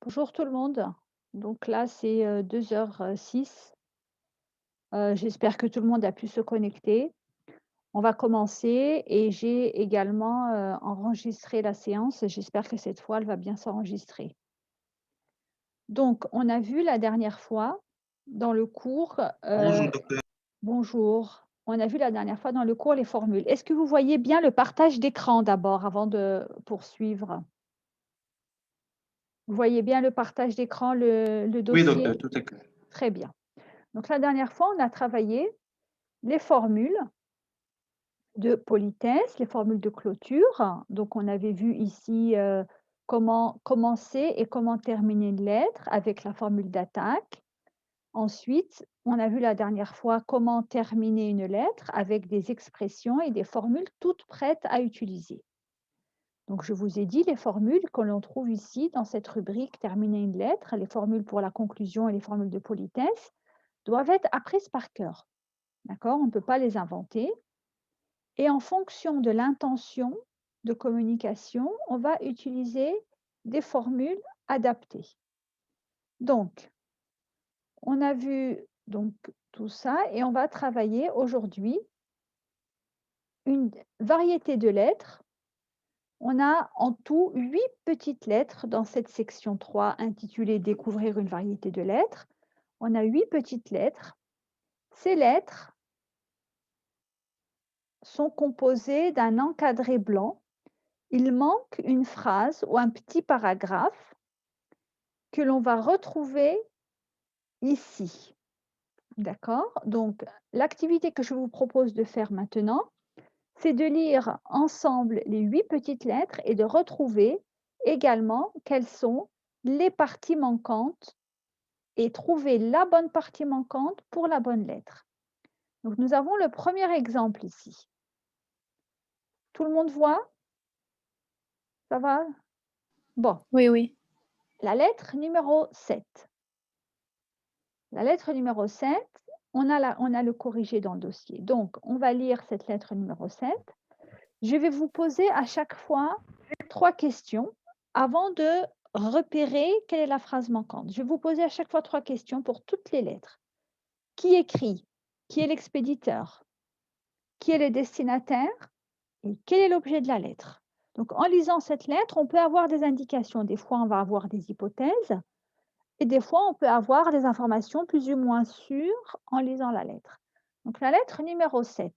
Bonjour tout le monde. Donc là, c'est 2h06. J'espère que tout le monde a pu se connecter. On va commencer et j'ai également enregistré la séance. J'espère que cette fois, elle va bien s'enregistrer. Donc, on a vu la dernière fois dans le cours, Bonjour docteur. bonjour, on a vu la dernière fois dans le cours les formules. Est-ce que vous voyez bien le partage d'écran d'abord avant de poursuivre? Vous voyez bien le partage d'écran, le Oui dossier? docteur, tout est clair. Très bien. Donc la dernière fois, on a travaillé les formules de politesse, les formules de clôture. Donc on avait vu ici, comment commencer et comment terminer une lettre avec la formule d'attaque. Ensuite, on a vu la dernière fois comment terminer une lettre avec des expressions et des formules toutes prêtes à utiliser. Donc je vous ai dit les formules que l'on trouve ici dans cette rubrique terminer une lettre, les formules pour la conclusion et les formules de politesse doivent être apprises par cœur. D'accord? On ne peut pas les inventer. Et en fonction de l'intention de communication, on va utiliser des formules adaptées. Donc, on a vu donc tout ça et on va travailler aujourd'hui une variété de lettres. On a en tout 8 petites lettres dans cette section 3 intitulée Découvrir une variété de lettres. On a 8 petites lettres. Ces lettres sont composées d'un encadré blanc. Il manque une phrase ou un petit paragraphe que l'on va retrouver ici. D'accord? Donc, l'activité que je vous propose de faire maintenant, c'est de lire ensemble les 8 petites lettres et de retrouver également quelles sont les parties manquantes et trouver la bonne partie manquante pour la bonne lettre. Donc, nous avons le premier exemple ici. Tout le monde voit? Ça va? Bon, Oui, oui. la lettre numéro 7. La lettre numéro 7, on a le corrigé dans le dossier. Donc, on va lire cette lettre numéro 7. Je vais vous poser à chaque fois 3 questions avant de repérer quelle est la phrase manquante. Je vais vous poser à chaque fois 3 questions pour toutes les lettres. Qui écrit? Qui est l'expéditeur? Qui est le destinataire? Et quel est l'objet de la lettre? Donc, en lisant cette lettre, on peut avoir des indications. Des fois, on va avoir des hypothèses. Et des fois, on peut avoir des informations plus ou moins sûres en lisant la lettre. Donc la lettre numéro 7.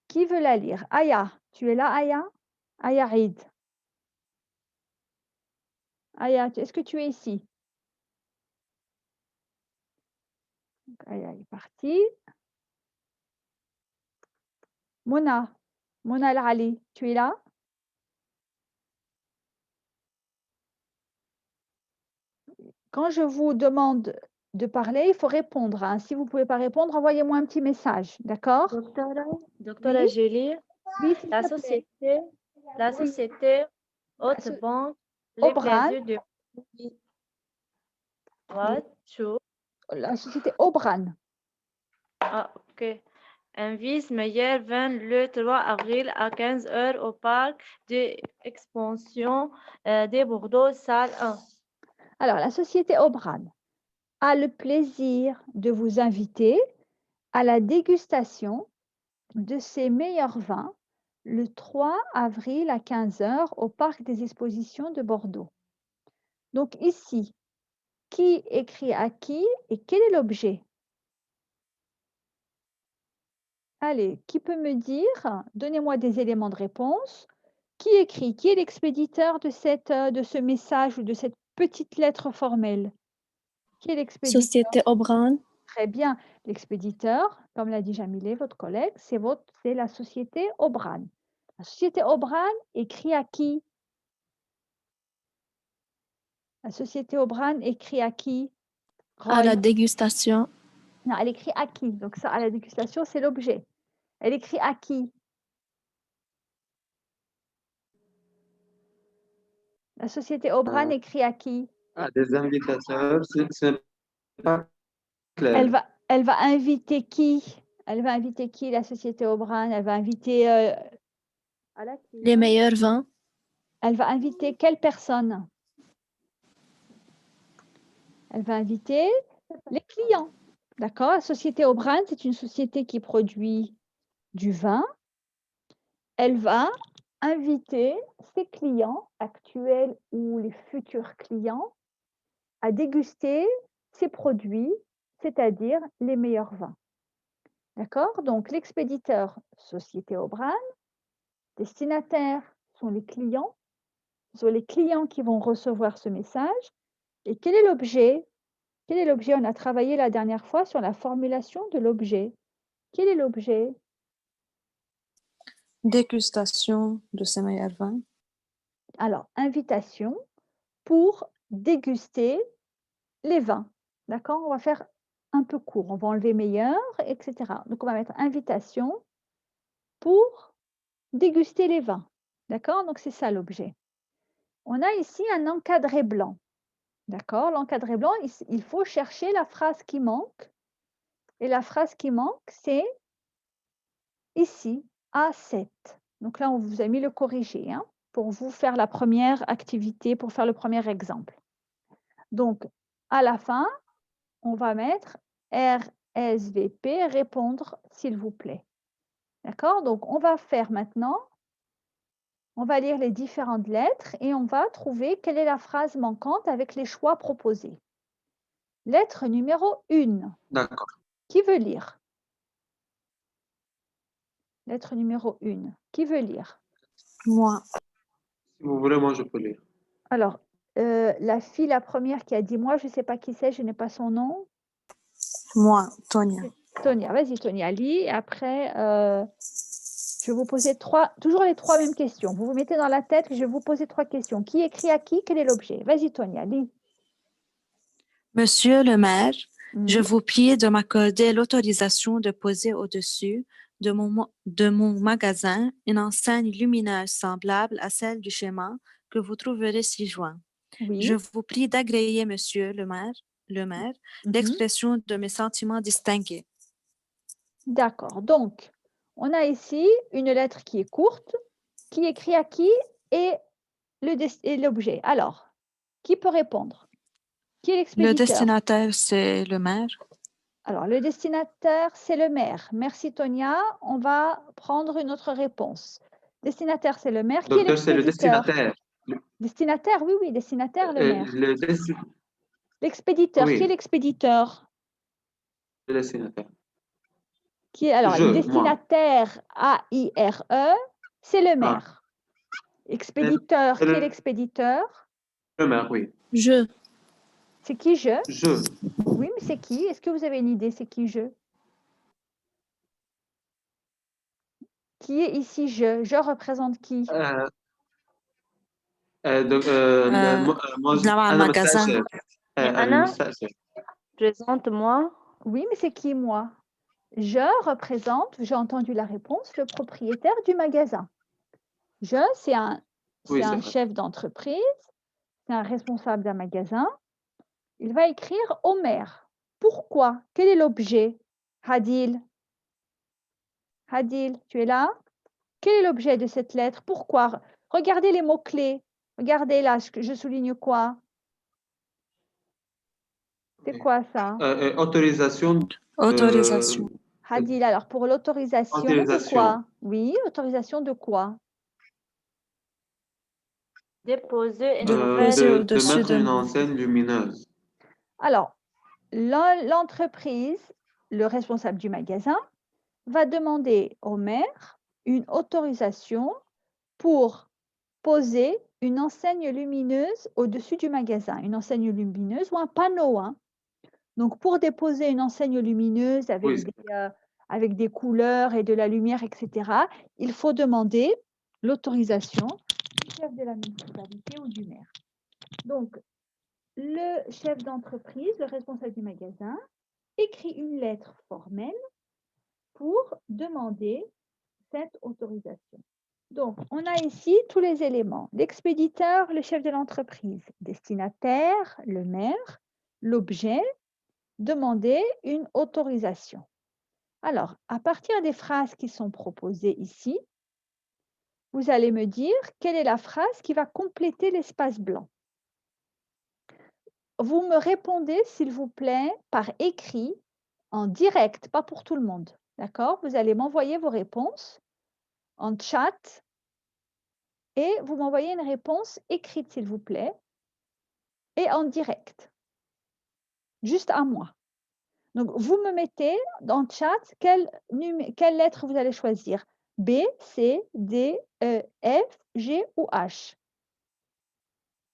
Qui veut la lire? Aya, tu es là, Aya? Aya Reid. Aya, est-ce que tu es ici? Donc, Aya est partie. Mona, Mona El Ali, tu es là? Quand je vous demande de parler, il faut répondre, hein. Si vous ne pouvez pas répondre, envoyez-moi un petit message, d'accord? Docteur Oui, Julie, oui, s'il la te plaît. société, la Oui. société La Haute Banque, les Obran, plaisirs de what? Chou. la société Obran. Ah, ok. Invite meilleur 20 le 3 avril à 15 heures au parc d'expansion de Bordeaux, salle 1. Alors, la société Obran a le plaisir de vous inviter à la dégustation de ses meilleurs vins le 3 avril à 15 heures au Parc des Expositions de Bordeaux. Donc ici, qui écrit à qui et quel est l'objet? Allez, qui peut me dire? Donnez-moi des éléments de réponse. Qui écrit? Qui est l'expéditeur de de ce message ou de cette petite lettre formelle? Qui est l'expéditeur? Société Aubran, Très bien. L'expéditeur, comme l'a dit Jamilé, votre collègue, c'est la société Obran. La société Obran écrit à qui? La société Obran écrit à qui? à Roy? la dégustation, Non, elle écrit à qui? Donc ça, à la dégustation, c'est l'objet. Elle écrit à qui? La société Obran écrit à qui? Des invitateurs, c'est pas clair. Elle va inviter qui? Elle va inviter qui, la société Obran? Elle va inviter à la les cliente. meilleurs vins, Elle va inviter quelle personne? Elle va inviter les clients. D'accord? La société O'Brien, c'est une société qui produit du vin. Elle va inviter ses clients actuels ou les futurs clients à déguster ses produits, c'est-à-dire les meilleurs vins. D'accord? Donc, l'expéditeur, société O'Brien, destinataire sont les clients. Ce sont les clients qui vont recevoir ce message. Et quel est l'objet? Quel est l'objet? On a travaillé la dernière fois sur la formulation de l'objet. Quel est l'objet? Dégustation de ces meilleurs vins. Alors, invitation pour déguster les vins. D'accord? On va faire un peu court. On va enlever meilleur, etc. Donc, on va mettre invitation pour déguster les vins. D'accord? Donc, c'est ça l'objet. On a ici un encadré blanc. D'accord? L'encadré blanc, il faut chercher la phrase qui manque. Et la phrase qui manque, c'est ici, A7. Donc là, on vous a mis le corrigé hein, pour vous faire la première activité, pour faire le premier exemple. Donc, à la fin, on va mettre RSVP, répondre s'il vous plaît. D'accord? Donc, on va faire maintenant, on va lire les différentes lettres et on va trouver quelle est la phrase manquante avec les choix proposés. Lettre numéro 1. D'accord. Qui veut lire? Lettre numéro 1. Qui veut lire? Moi. Si vous voulez, moi, je peux lire. Alors, la fille, la première qui a dit moi, je ne sais pas qui c'est, je n'ai pas son nom. Moi, Tonia. Tonia, vas-y Tonia, lis. Et après, je vais vous poser toujours les 3 mêmes questions. Vous vous mettez dans la tête que je vais vous poser 3 questions. Qui écrit à qui? Quel est l'objet? Vas-y Tonia, lis. Monsieur le maire, je Mhm. vous prie de m'accorder l'autorisation de poser au-dessus de mon magasin une enseigne lumineuse semblable à celle du schéma que vous trouverez ci-joint. Oui. Je vous prie d'agréer, monsieur le maire, Mhm. l'expression de mes sentiments distingués. D'accord. Donc, on a ici une lettre qui est courte, qui écrit à qui et l'objet. Alors, qui peut répondre? Qui est Le l'expéditeur? destinataire, c'est le maire. Alors, le destinataire, c'est le maire. Merci Tonia. On va prendre une autre réponse. Destinataire, c'est le maire. Qui est Docteur, c'est le l'expéditeur? destinataire. Destinataire, oui, oui, destinataire, le maire. L'expéditeur, qui est Oui, l'expéditeur? le destinataire. Alors, le Moi. destinataire, A-I-R-E, c'est le Ah, maire. Expéditeur, c'est qui est l'expéditeur? le maire, oui. Je. C'est qui je? Je. Oui, mais c'est qui? Est-ce que vous avez une idée? C'est qui je? Qui est ici je? Je représente qui? Là, أنا magasin. مستأجر. Anna, المستأجر. présente-moi. Oui, mais c'est qui moi? Je représente, j'ai entendu la réponse, le propriétaire du magasin. Je, c'est un Oui, c'est vrai. chef d'entreprise, c'est un responsable d'un magasin. Il va écrire au maire. Pourquoi? Quel est l'objet? Hadil. Hadil, tu es là? Quel est l'objet de cette lettre? Pourquoi? Regardez les mots-clés. Regardez là, je souligne quoi? C'est Oui. quoi ça? Autorisation. Autorisation. Hadil, alors pour l'autorisation de Autorisation. quoi? Oui, autorisation de quoi? Déposer une De nouvelle. poser De au-dessus mettre de une enseigne lumineuse. Alors, l'entreprise, le responsable du magasin, va demander au maire une autorisation pour poser une enseigne lumineuse au-dessus du magasin, une enseigne lumineuse ou un panneau. Hein. Donc, pour déposer une enseigne lumineuse Oui, avec des couleurs et de la lumière, etc., il faut demander l'autorisation du chef de la municipalité ou du maire. Donc, le chef d'entreprise, le responsable du magasin, écrit une lettre formelle pour demander cette autorisation. Donc, on a ici tous les éléments. L'expéditeur, le chef de l'entreprise, destinataire, le maire, l'objet, demander une autorisation. Alors, à partir des phrases qui sont proposées ici, vous allez me dire quelle est la phrase qui va compléter l'espace blanc. vous me répondez, s'il vous plaît, par écrit, en direct, pas pour tout le monde. D'accord? Vous allez m'envoyer vos réponses en chat et vous m'envoyez une réponse écrite, s'il vous plaît, et en direct, juste à moi. Donc, vous me mettez dans le chat quelle lettre vous allez choisir. B, C, D, E, F, G ou H.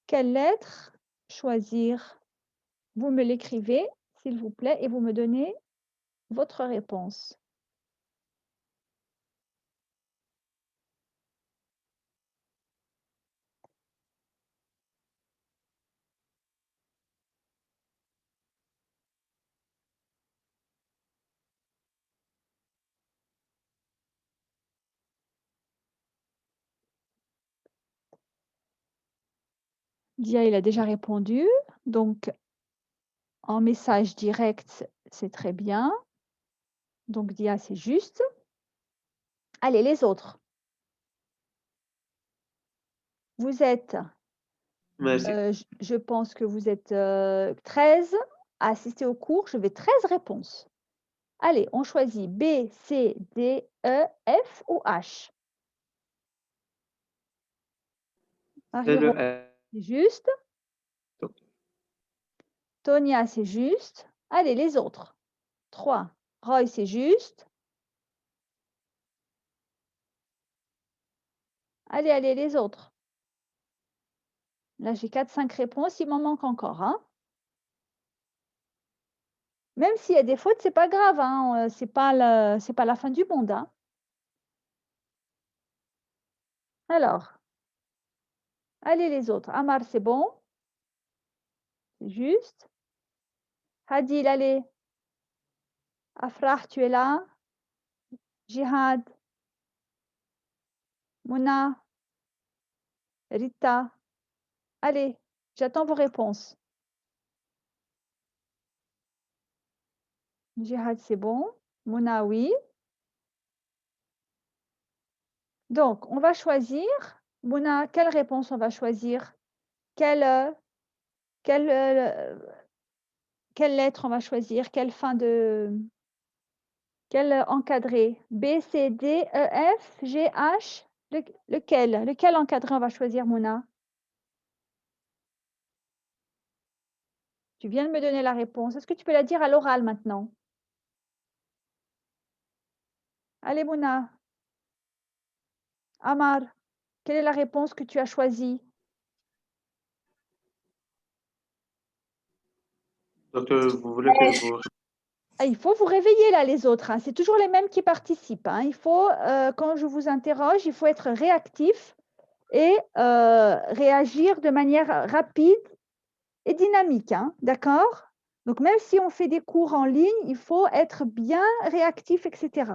Quelle lettre choisir? Vous me l'écrivez, s'il vous plaît, et vous me donnez votre réponse. Dia, il a déjà répondu. Donc, en message direct, c'est très bien. Donc, Dia, c'est juste. Allez, les autres. Vous êtes, Merci. je pense que vous êtes 13 à assister au cours. Je vais 13 réponses. Allez, on choisit B, C, D, E, F ou H. C'est le Marie-Rose, c'est juste. F. Tonia, c'est juste. Allez, les autres. 3. Roy, c'est juste. Allez, allez, les autres. Là, j'ai 4-5 réponses. Il m'en manque encore. Hein. Même s'il y a des fautes, ce n'est pas grave. Hein. Ce n'est pas la fin du monde. Hein. Alors, allez, les autres. Amar, c'est bon. C'est juste. Hadil, allez. Afrah, tu es là. Jihad. Mouna. Rita. Allez, j'attends vos réponses. Jihad, c'est bon. Mouna, oui. Donc, on va choisir. Mouna, quelle réponse on va choisir? Quelle lettre on va choisir? Quelle encadré? B, C, D, E, F, G, H? Lequel encadré on va choisir, Mouna? Tu viens de me donner la réponse. Est-ce que tu peux la dire à l'oral maintenant? Allez, Mouna. Amar, quelle est la réponse que tu as choisie? Docteur, vous voulez que vous... Ah, il faut vous réveiller là, les autres. Hein. C'est toujours les mêmes qui participent. Hein. Il faut, quand je vous interroge, il faut être réactif et réagir de manière rapide et dynamique. Hein. D'accord? Donc, même si on fait des cours en ligne, il faut être bien réactif, etc.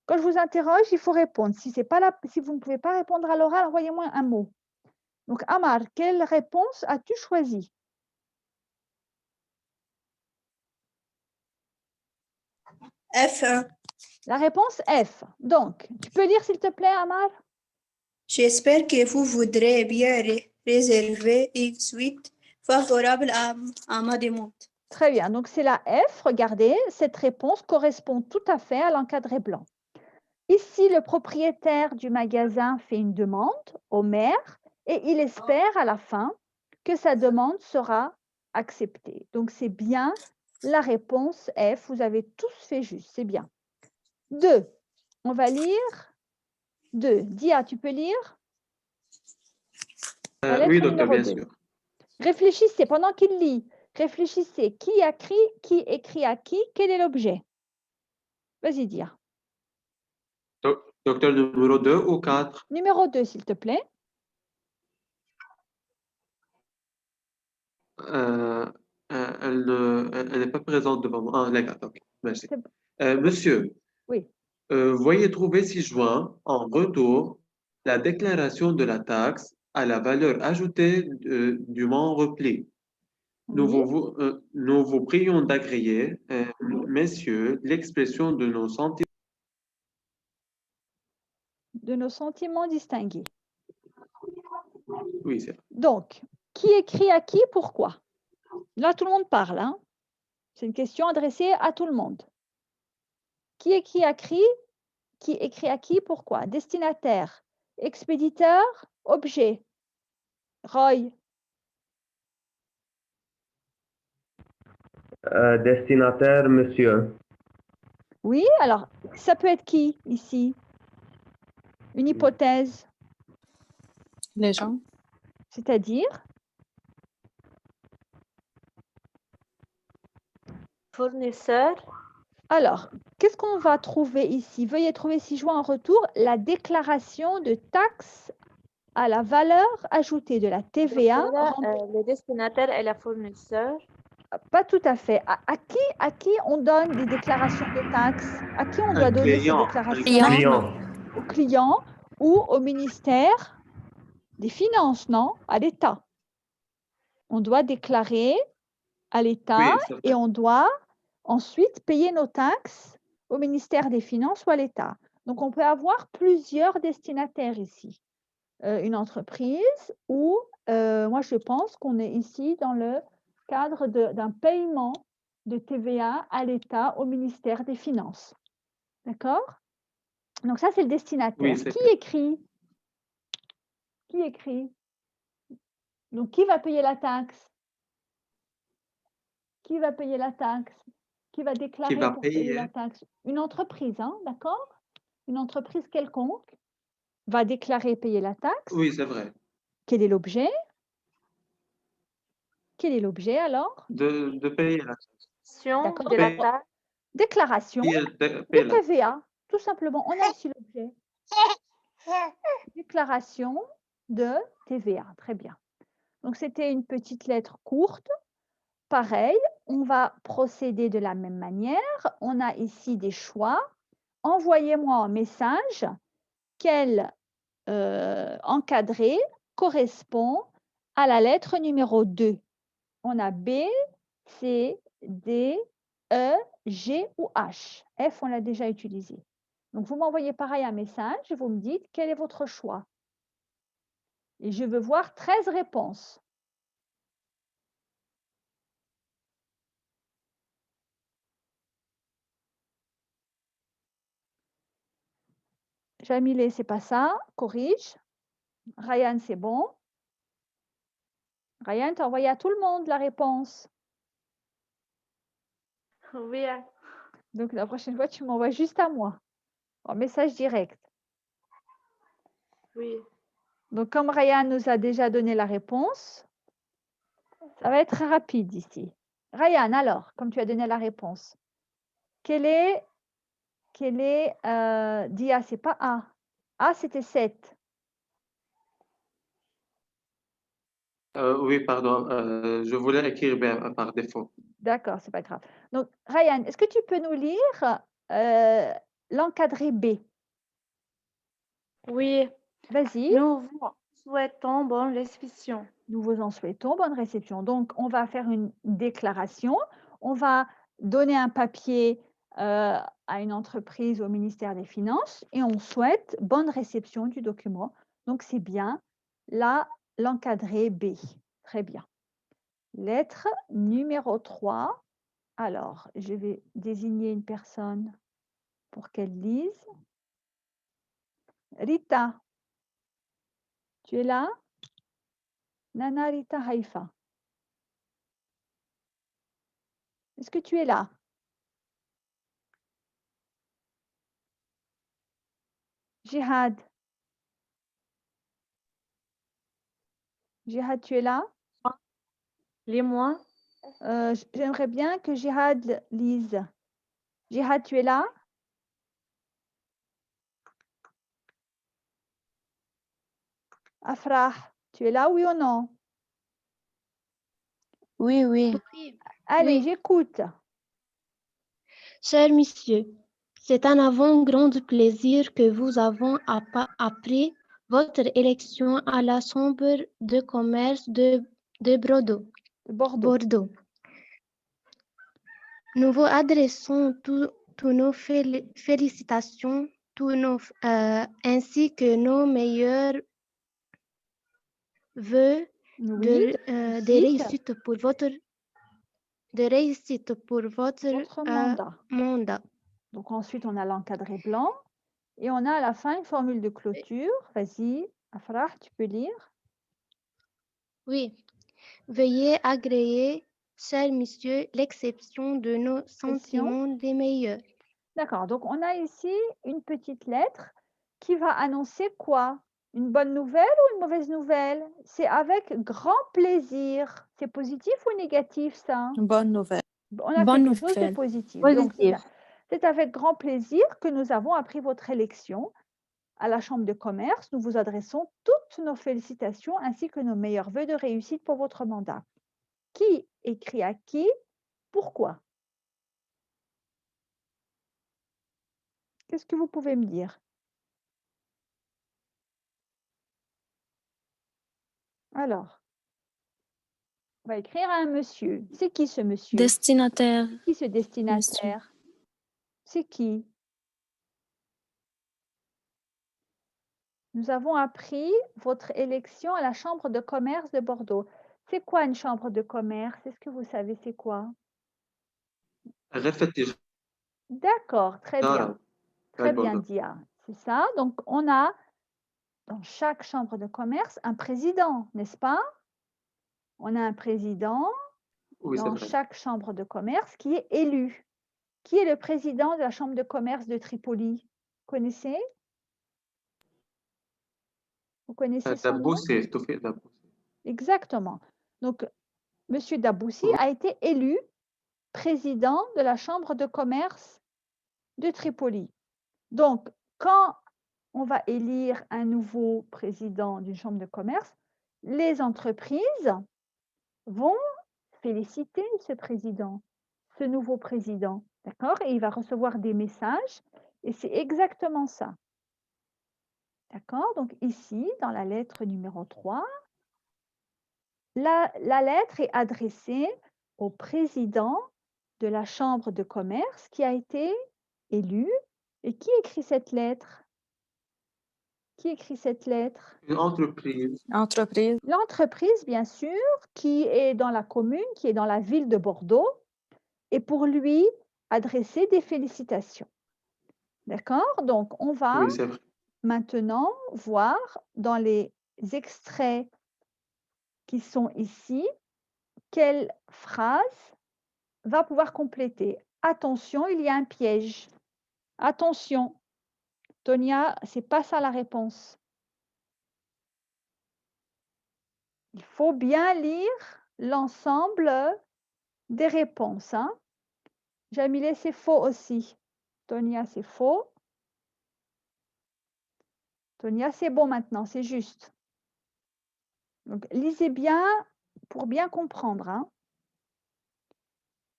Quand je vous interroge, il faut répondre. Si vous ne pouvez pas répondre à l'oral, envoyez-moi un mot. Donc, Amar, quelle réponse as-tu choisi? F1. La réponse F. Donc, tu peux lire s'il te plaît, Amar? J'espère que vous voudrez bien réserver une suite favorable à ma demande. Très bien. Donc, c'est la F. Regardez, cette réponse correspond tout à fait à l'encadré blanc. Ici, le propriétaire du magasin fait une demande au maire et il espère à la fin que sa demande sera acceptée. Donc, c'est bien la réponse F. Vous avez tous fait juste. C'est bien. 2. On va lire 2. Dia, tu peux lire? La lettre oui, docteur, numéro bien 2. sûr. Réfléchissez pendant qu'il lit. Réfléchissez. Qui écrit à qui? Quel est l'objet? Vas-y, Dia. Docteur numéro 2 ou 4? Numéro 2, s'il te plaît. Elle n'est pas présente devant moi. Ah, d'accord, ok, merci. C'est bon. Monsieur, Oui. veuillez trouver ci-joint en retour la déclaration de la taxe à la valeur ajoutée du mont repli. Nous Oui. vous prions d'agréer, messieurs, l'expression de nos sentiments. De nos sentiments distingués. Oui, c'est Donc, qui écrit à qui? Pourquoi? Là, tout le monde parle. Hein. C'est une question adressée à tout le monde. Qui écrit à qui? Qui écrit à qui? Pourquoi? Destinataire, expéditeur, objet. Roy, Destinataire, monsieur. oui, alors ça peut être qui ici? Une hypothèse, Les gens. c'est-à-dire Fournisseur. alors, qu'est-ce qu'on va trouver ici? Veuillez trouver ci-joint en retour la déclaration de taxe à la valeur ajoutée de la TVA. Donc, là, le destinataire et le fournisseur. Pas tout à fait. À qui on donne des déclarations de taxes? À qui on Un doit donner ces client, un déclarations? Client. Au client ou au ministère des Finances, non? À l'État. On doit déclarer à l'État Oui, c'est et vrai. on doit ensuite payer nos taxes au ministère des Finances ou à l'État. Donc, on peut avoir plusieurs destinataires ici. Une entreprise ou, moi, je pense qu'on est ici dans le cadre d'un paiement de TVA à l'État au ministère des Finances. D'accord? Donc, ça, c'est le destinataire. Oui, c'est Qui vrai. écrit? Qui écrit? Donc, qui va payer la taxe? Qui va payer la taxe? Qui va déclarer va pour payer payer? la taxe? Une entreprise, hein, d'accord? Une entreprise quelconque va déclarer payer la taxe. Oui, c'est vrai. Quel est l'objet? Quel est l'objet alors? De payer la D'accord. De la payer, taxe. Déclaration de payer la TVA, tout simplement. On a ici l'objet. Déclaration de TVA. Très bien. Donc, c'était une petite lettre courte. Pareil, on va procéder de la même manière. On a ici des choix. Envoyez-moi un message. Quel encadré correspond à la lettre numéro 2? On a B, C, D, E, G ou H. F, on l'a déjà utilisé. Donc, vous m'envoyez pareil un message et vous me dites quel est votre choix. Et je veux voir 13 réponses. Jamilé, c'est pas ça. Corrige. Ryan, c'est bon. Ryan, tu as envoyé à tout le monde la réponse. Oui. Donc, la prochaine fois, tu m'envoies juste à moi. En message direct. Oui. Donc, comme Ryan nous a déjà donné la réponse, ça va être rapide ici. Ryan, alors, comme tu as donné la réponse, quel est Dia, c'est pas A. A, c'était 7. Oui, pardon. Je voulais écrire B par défaut. D'accord, c'est pas grave. Donc, Ryan, est-ce que tu peux nous lire l'encadré B? Oui. Vas-y. Nous vous souhaitons bonne réception. Nous vous en souhaitons bonne réception. Donc, on va faire une déclaration. On va donner un papier à une entreprise au ministère des Finances et on souhaite bonne réception du document. Donc, c'est bien là l'encadré B. Très bien. Lettre numéro 3. Alors, je vais désigner une personne pour qu'elle lise. Rita, tu es là? Nana Rita Haïfa. Est-ce que tu es là? Jihad. Jihad, tu es là? Lis-moi. J'aimerais bien que Jihad lise. Jihad, tu es là? Afrah, tu es là, oui ou non? Oui, oui. Allez, Oui. j'écoute. Cher monsieur, c'est un avant-grand plaisir que vous avons appris votre élection à la Chambre de commerce de Bordeaux. Bordeaux. Nous vous adressons tous nos félicitations, ainsi que nos meilleurs vœux Oui, de réussite pour votre de réussite pour votre Votre mandat. mandat. Donc ensuite, on a l'encadré blanc et on a à la fin une formule de clôture. Vas-y, Afrah, tu peux lire. Oui. Veuillez agréer, cher monsieur, l'exception de nos sentiments les meilleurs. D'accord, donc on a ici une petite lettre qui va annoncer quoi? Une bonne nouvelle ou une mauvaise nouvelle? C'est avec grand plaisir. C'est positif ou négatif ça? Bonne nouvelle. On a Bonne quelque chose de nouvelle. positif. Donc, Positif. c'est avec grand plaisir que nous avons appris votre élection à la Chambre de commerce. Nous vous adressons toutes nos félicitations ainsi que nos meilleurs vœux de réussite pour votre mandat. Qui écrit à qui? Pourquoi? Qu'est-ce que vous pouvez me dire? Alors, on va écrire à un monsieur. C'est qui ce monsieur? Destinataire. C'est qui ce destinataire? C'est qui? Nous avons appris votre élection à la Chambre de commerce de Bordeaux. C'est quoi une chambre de commerce? Est-ce que vous savez c'est quoi? غرفة تجارة. D'accord, très bien. Très bien, Bordeaux. Dia. C'est ça. Donc, on a dans chaque chambre de commerce un président, n'est-ce pas? On a un président Oui, c'est dans vrai. chaque chambre de commerce qui est élu. Qui est le président de la chambre de commerce de Tripoli? Connaissez? Vous connaissez son nom? Daboussi, Tawfiq Daboussi. Exactement. Donc, Monsieur Daboussi Oui. a été élu président de la chambre de commerce de Tripoli. Donc, quand on va élire un nouveau président d'une chambre de commerce, les entreprises vont féliciter ce président, ce nouveau président, d'accord? Et il va recevoir des messages et c'est exactement ça. D'accord? Donc ici, dans la lettre numéro 3, la lettre est adressée au président de la chambre de commerce qui a été élu. Et qui écrit cette lettre? Qui écrit cette lettre? Une entreprise. Entreprise. L'entreprise, bien sûr, qui est dans la commune, qui est dans la ville de Bordeaux, et pour lui adresser des félicitations. D'accord? Donc, on va Oui, c'est vrai. maintenant voir dans les extraits qui sont ici, quelle phrase va pouvoir compléter. Attention, il y a un piège. Attention, Tonia, c'est pas ça la réponse. Il faut bien lire l'ensemble des réponses. Hein. Jamilé, c'est faux aussi. Tonia, c'est faux. Tonia, c'est bon maintenant, c'est juste. Donc, lisez bien pour bien comprendre. Hein.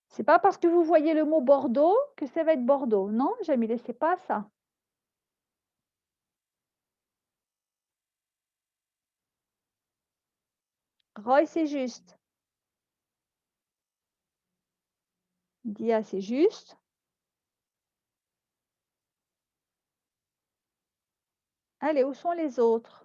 C'est pas parce que vous voyez le mot Bordeaux que ça va être Bordeaux. Non, Jamilé, c'est pas ça. Roy, c'est juste. Dia, c'est juste. Allez, où sont les autres?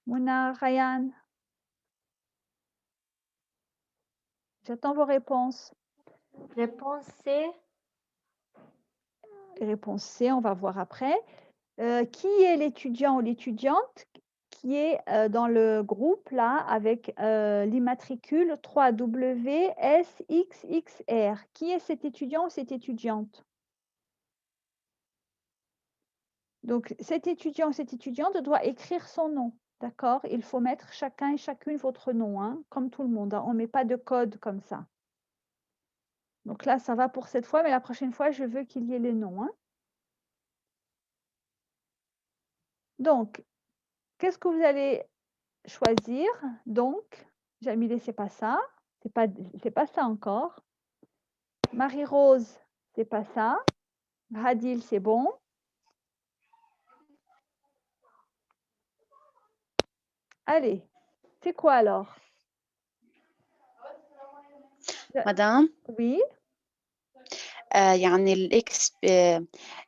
Mouna, Ryan. J'attends vos réponses. Réponse C. Les réponses C, on va voir après. Qui est l'étudiant ou l'étudiante qui est dans le groupe là avec l'immatricule 3WSXXR? Qui est cet étudiant ou cette étudiante? Donc, cet étudiant ou cette étudiante doit écrire son nom, d'accord? Il faut mettre chacun et chacune votre nom, hein, comme tout le monde. Hein. On ne met pas de code comme ça. Donc là, ça va pour cette fois, mais la prochaine fois, je veux qu'il y ait les noms. Hein. Donc, qu'est-ce que vous allez choisir? Donc, Jamilé, c'est pas ça. C'est pas ça encore. Marie-Rose, c'est pas ça. Hadil, c'est bon. Allez, c'est quoi alors? مدام Oui, يعني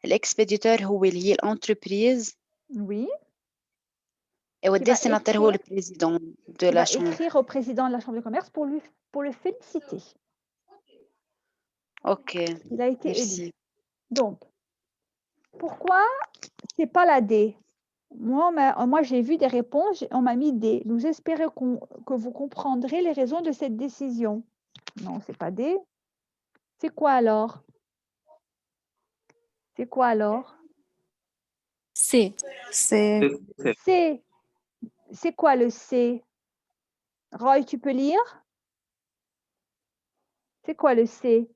الاكسبيديتور هو اللي هي الانتربريز oui. Et au qui va destinataire هو le écrire, président de qui la va chambre. écrire au président de la Chambre de commerce pour le féliciter. Ok, Il a été élu. merci. Donc, pourquoi c'est pas la D? Moi, j'ai vu des réponses, on m'a mis D. Nous espérons que vous comprendrez les raisons de cette décision. Non, c'est pas D. C'est quoi alors? C'est quoi alors? C. C'est- C. C'est quoi le C? Roy, tu peux lire? C'est quoi le C?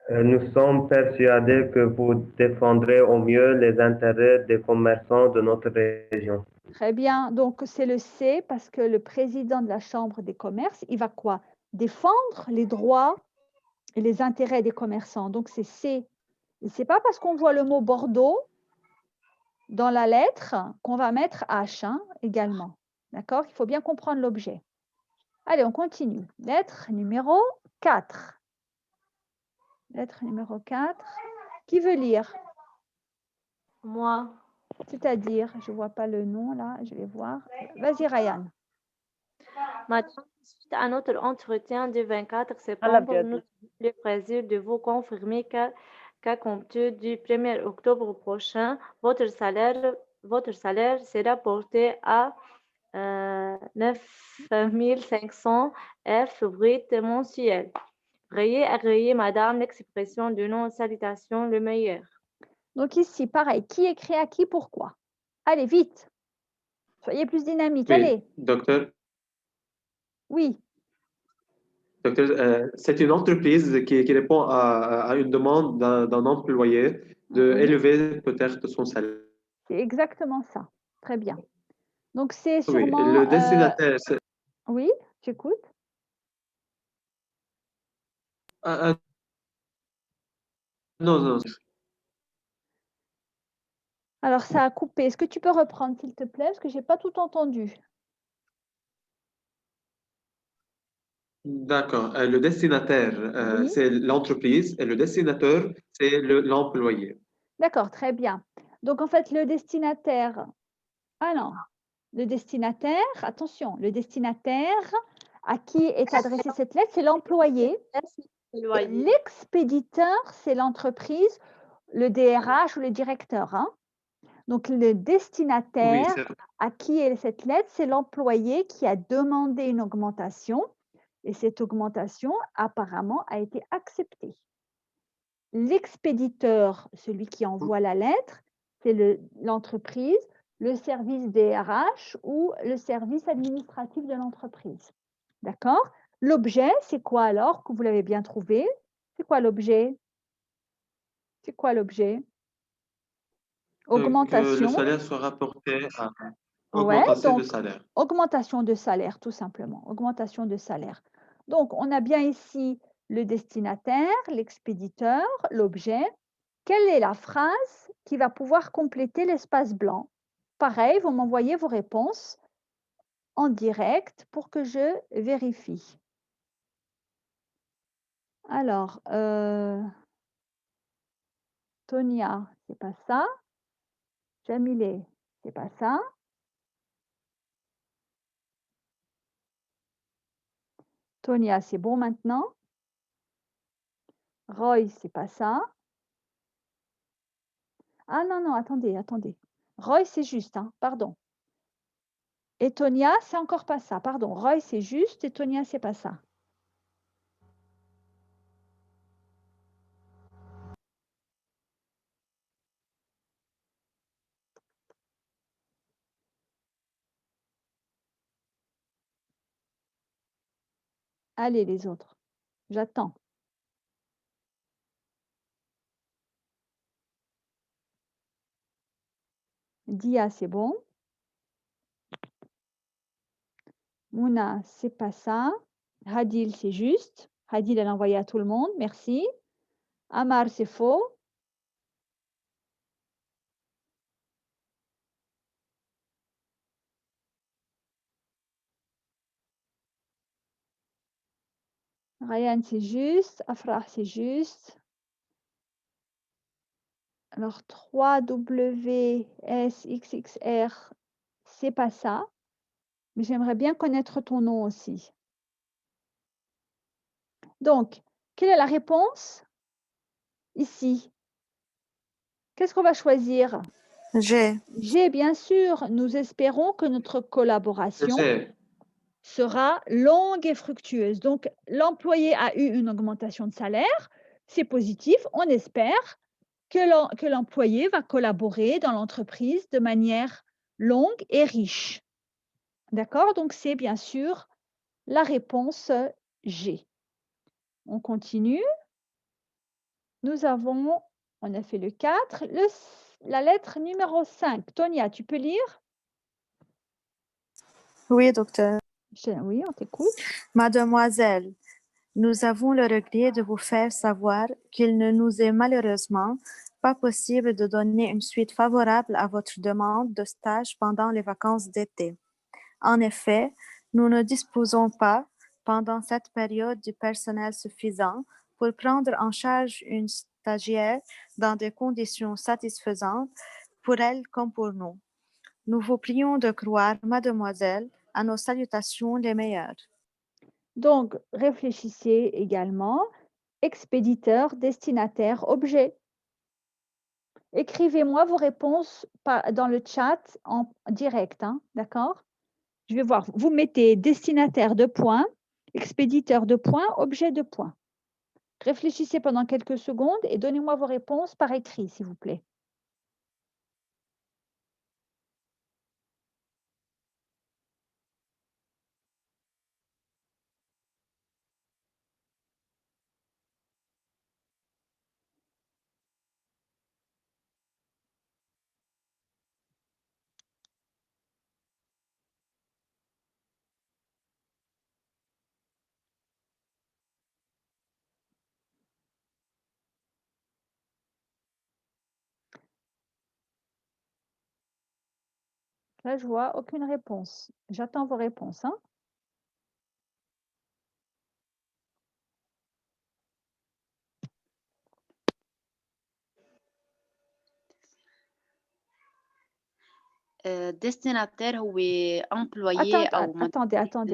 Nous sommes persuadés que vous défendrez au mieux les intérêts des commerçants de notre région. Très bien. Donc, c'est le C parce que le président de la Chambre des commerces, il va quoi? Défendre les droits et les intérêts des commerçants. Donc, c'est C. Et ce n'est pas parce qu'on voit le mot Bordeaux dans la lettre qu'on va mettre H également. D'accord? Il faut bien comprendre l'objet. Allez, on continue. Lettre numéro 4. Lettre numéro 4. Qui veut lire? Moi, C'est-à-dire, je ne vois pas le nom là, je vais voir. Vas-y, Ryan. Madame, suite à notre entretien du 24 septembre, nous avons le plaisir de vous confirmer qu'à compter du 1er octobre prochain, votre salaire sera porté à 9500 F brut mensuel. Veuillez agréer, Madame, l'expression de nos salutations le meilleur. Donc ici, pareil, qui écrit à qui, pourquoi? Allez, vite. Soyez plus dynamique. Oui, Allez. docteur, Oui. c'est une entreprise qui répond à une demande d'un employé de Oui. élever peut-être son salaire. C'est exactement ça. Très bien. Donc, c'est Oui, sûrement... le destinataire, c'est Oui, j'écoute. non, non. Alors, ça a coupé. Est-ce que tu peux reprendre, s'il te plaît? Parce que je n'ai pas tout entendu. D'accord. Le destinataire, Oui. c'est l'entreprise et le destinateur, c'est l'employé. D'accord, très bien. Donc, en fait, le destinataire... Ah non. Le destinataire, attention, le destinataire à qui est adressée cette lettre, c'est l'employé. Et l'expéditeur, c'est l'entreprise, le DRH ou le directeur. Hein. Donc, le Oui, destinataire c'est à qui est cette lettre, c'est l'employé qui a demandé une augmentation et cette augmentation, apparemment, a été acceptée. L'expéditeur, celui qui envoie la lettre, c'est l'entreprise, le service DRH ou le service administratif de l'entreprise. D'accord? L'objet, c'est quoi alors que vous l'avez bien trouvé? C'est quoi l'objet? C'est quoi l'objet? que le Augmentation. salaire soit rapporté à Ouais, augmentation de donc salaire. augmentation de salaire, tout simplement. Augmentation de salaire. Donc, on a bien ici le destinataire, l'expéditeur, l'objet. Quelle est la phrase qui va pouvoir compléter l'espace blanc? Pareil, vous m'envoyez vos réponses en direct pour que je vérifie. Alors, Tonia, c'est pas ça. Jamilé, c'est pas ça. Tonia, c'est bon maintenant. Roy, c'est pas ça. Ah non, non, attendez. Roy, c'est juste, hein, pardon. Et Tonia, c'est encore pas ça. Pardon, Roy, c'est juste et Tonia, c'est pas ça. Allez, les autres, j'attends. Dia, c'est bon. Mouna, c'est pas ça. Hadil, c'est juste. Hadil, elle a envoyé à tout le monde. Merci. Amar, c'est faux. Ryan, c'est juste. Afrah, c'est juste. Alors, 3WSXXR, c'est pas ça. Mais j'aimerais bien connaître ton nom aussi. Donc, quelle est la réponse ici? Qu'est-ce qu'on va choisir? J'ai. G, bien sûr. Nous espérons que notre collaboration J'ai. sera longue et fructueuse. Donc, l'employé a eu une augmentation de salaire. C'est positif. On espère que l'employé va collaborer dans l'entreprise de manière longue et riche. D'accord? Donc, c'est bien sûr la réponse G. On continue. On a fait le 4, la lettre numéro 5. Tonia, tu peux lire? Oui, docteur. Oui, on t'écoute. Mademoiselle, nous avons le regret de vous faire savoir qu'il ne nous est malheureusement pas possible de donner une suite favorable à votre demande de stage pendant les vacances d'été. En effet, nous ne disposons pas, pendant cette période, du personnel suffisant pour prendre en charge une stagiaire dans des conditions satisfaisantes pour elle comme pour nous. Nous vous prions de croire, mademoiselle, à nos salutations les meilleures. Donc, réfléchissez également. Expéditeur, destinataire, objet. Écrivez-moi vos réponses dans le chat en direct, hein, d'accord? Je vais voir. Vous mettez destinataire de points, expéditeur de points, objet de points. Réfléchissez pendant quelques secondes et donnez-moi vos réponses par écrit, s'il vous plaît. Là, je vois aucune réponse. J'attends vos réponses, hein. destinataire هو employé أو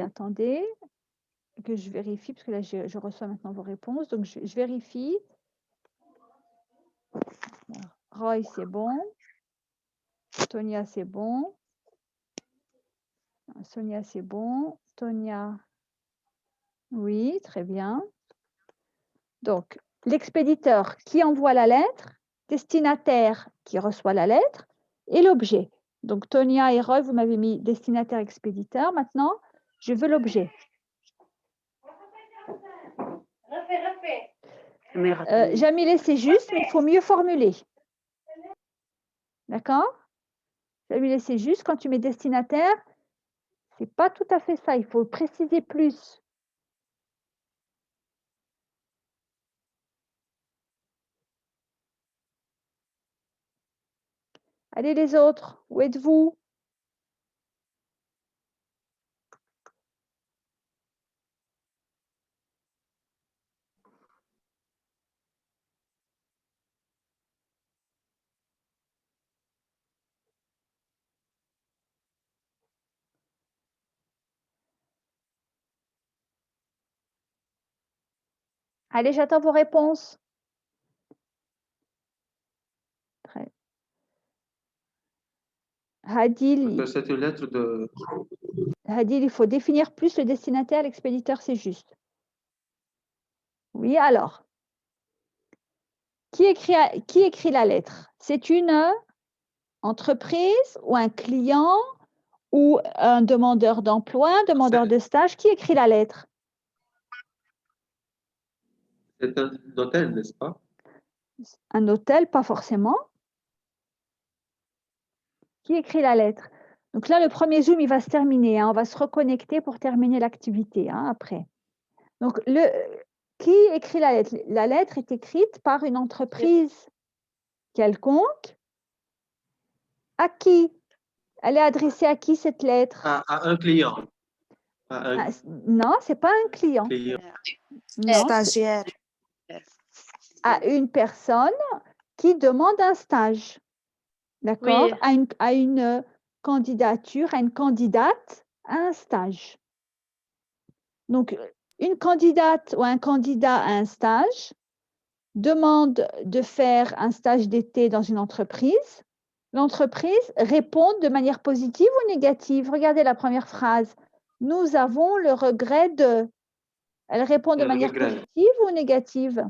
Attendez, que je vérifie, parce que là, je reçois maintenant vos réponses. Donc, je vérifie. Roy, c'est bon. Tonia, c'est bon. Sonia, c'est bon. Tonia, oui, très bien. Donc, l'expéditeur qui envoie la lettre, destinataire qui reçoit la lettre et l'objet. Donc, Tonia et Roy, vous m'avez mis destinataire, expéditeur. Maintenant, je veux l'objet. Jamilé, c'est juste, mais il faut mieux formuler. D'accord? Jamilé, c'est juste. Quand tu mets destinataire, ce n'est pas tout à fait ça. Il faut préciser plus. Allez, les autres, où êtes-vous? Allez, j'attends vos réponses. Très. Hadil, C'est une lettre de... Hadil, il faut définir plus le destinataire, l'expéditeur, c'est juste. Oui, alors. Qui écrit la lettre? C'est une entreprise ou un client ou un demandeur d'emploi, un demandeur de stage? Qui écrit la lettre? C'est un hôtel, n'est-ce pas? Un hôtel, pas forcément. Qui écrit la lettre? Donc là, le premier Zoom, il va se terminer. Hein. On va se reconnecter pour terminer l'activité après. Donc, qui écrit la lettre? La lettre est écrite par une entreprise quelconque. À qui? Elle est adressée à qui cette lettre? À un client. Non, ce n'est pas un client. Non. Stagiaire. À une personne qui demande un stage. D'accord? Oui. À une candidature, à une candidate un stage. Donc, une candidate ou un candidat à un stage demande de faire un stage d'été dans une entreprise. L'entreprise répond de manière positive ou négative. Regardez la première phrase. Nous avons le regret de. Elle répond de manière positive ou négative?